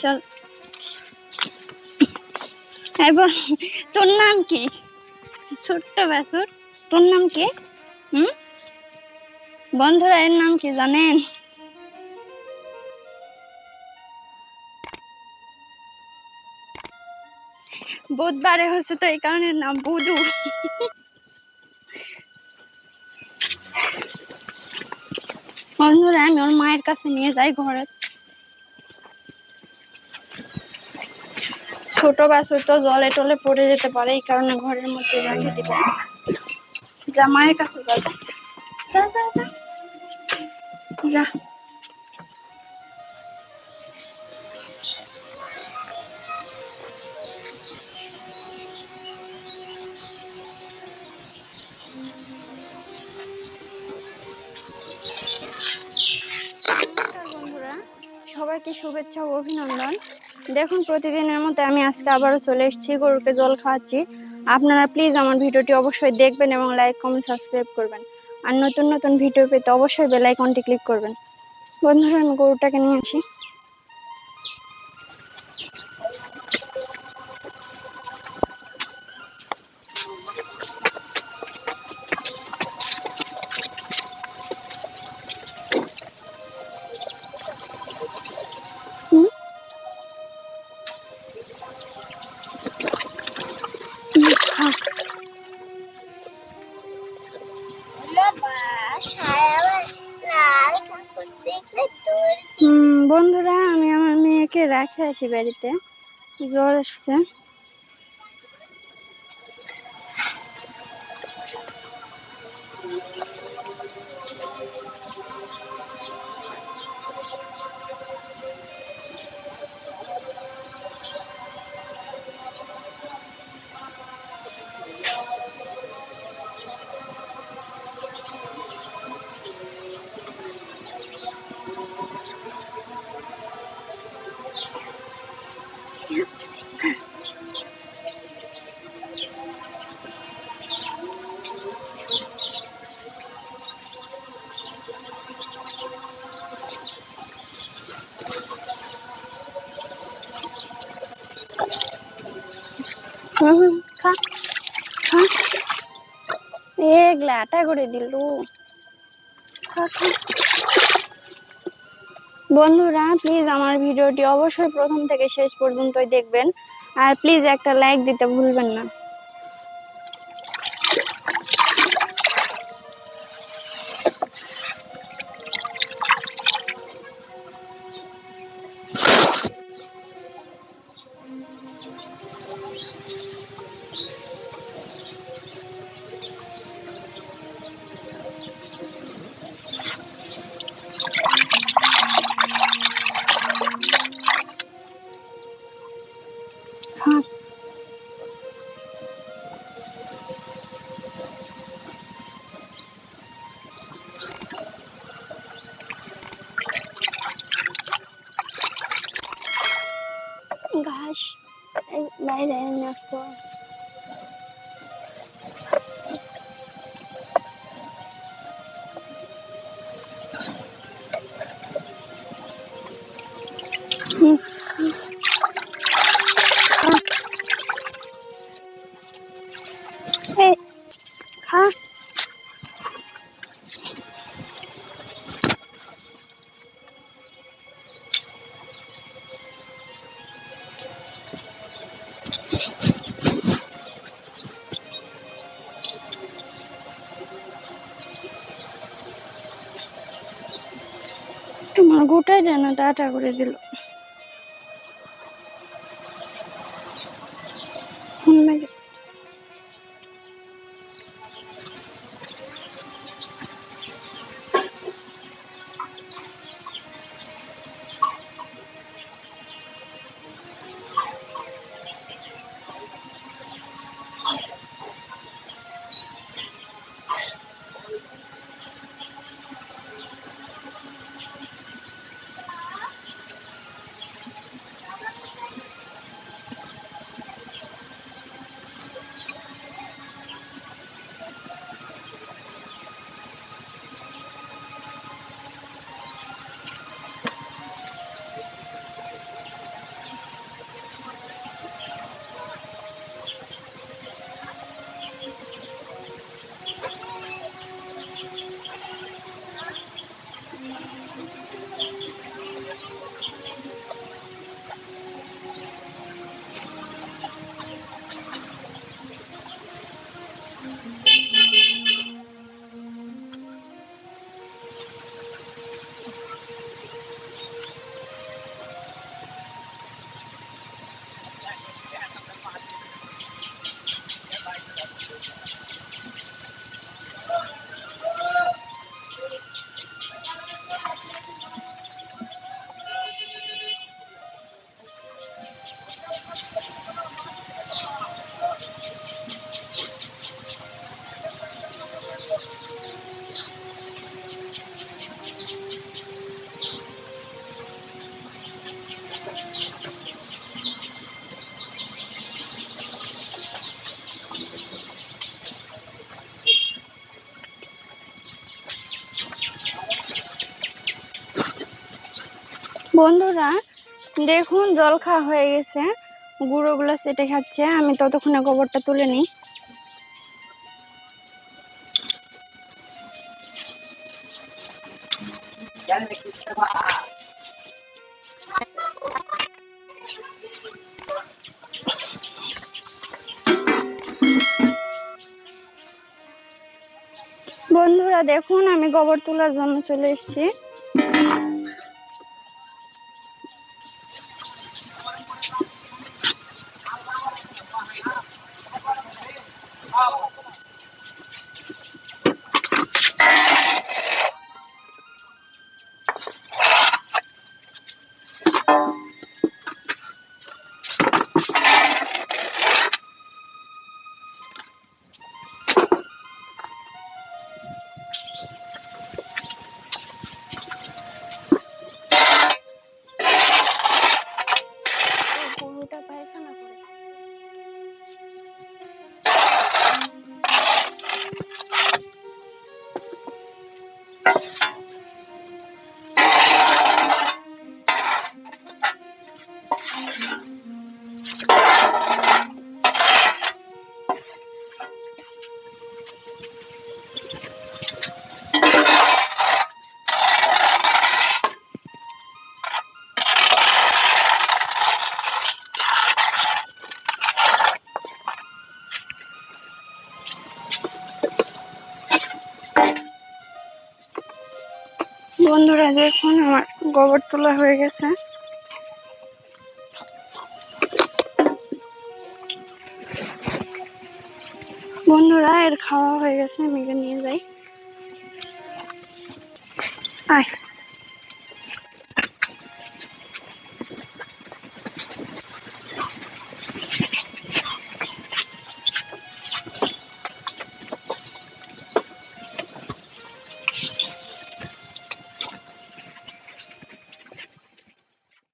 চল এবার তোর নাম কি? ছোট্ট বাছুর, তোর নাম কি? বন্ধুরা এর নাম কি জানেন? বুধবারে হচ্ছে তো এই কারণে নাম বুধু। বন্ধুরা আমি ওর মায়ের কাছে নিয়ে যাই ঘরে। ছোট বাছুর তো জলে টলে পড়ে যেতে পারে, এই কারণে ঘরের মধ্যে রেখে দিবে। যা মায়ের কাছে যাবে, যা যা যা যা। বন্ধুরা সবাইকে শুভেচ্ছা ও অভিনন্দন। দেখুন প্রতিদিনের মতো আমি আজকে আবারও চলে এসেছি, গরুকে জল খাওয়াচ্ছি। আপনারা প্লিজ আমার ভিডিওটি অবশ্যই দেখবেন এবং লাইক কমেন্ট সাবস্ক্রাইব করবেন, আর নতুন নতুন ভিডিও পেতে অবশ্যই বেল আইকনটি ক্লিক করবেন। বন্ধুরা আমি গরুটাকে নিয়ে আসি। বন্ধুরা আমি আমার মেয়েকে রেখে আসি বাড়িতে, জ্বর আসছে। গ্লাটা করে দিল। বন্ধুরা প্লিজ আমার ভিডিওটি অবশ্যই প্রথম থেকে শেষ পর্যন্তই দেখবেন, আর প্লিজ একটা লাইক দিতে ভুলবেন না। ঘাস বাইরে নষ্ট। তোমার গোটাই যেন টাটা করে দিল। বন্ধুরা দেখুন জল খাওয়া হয়ে গেছে, গুঁড়োগুলো সেটে খাচ্ছে। আমি ততক্ষণে গোবরটা তুলে নিই। বন্ধুরা দেখুন আমি গোবর তোলার জন্য চলে এসেছি। গরুটা পায়খানা করে। বন্ধুরা দেখুন আমার গোবর তোলা হয়ে গেছে। বন্ধুরা এর খাওয়া হয়ে গেছে, আমি একে নিয়ে যাই। আয়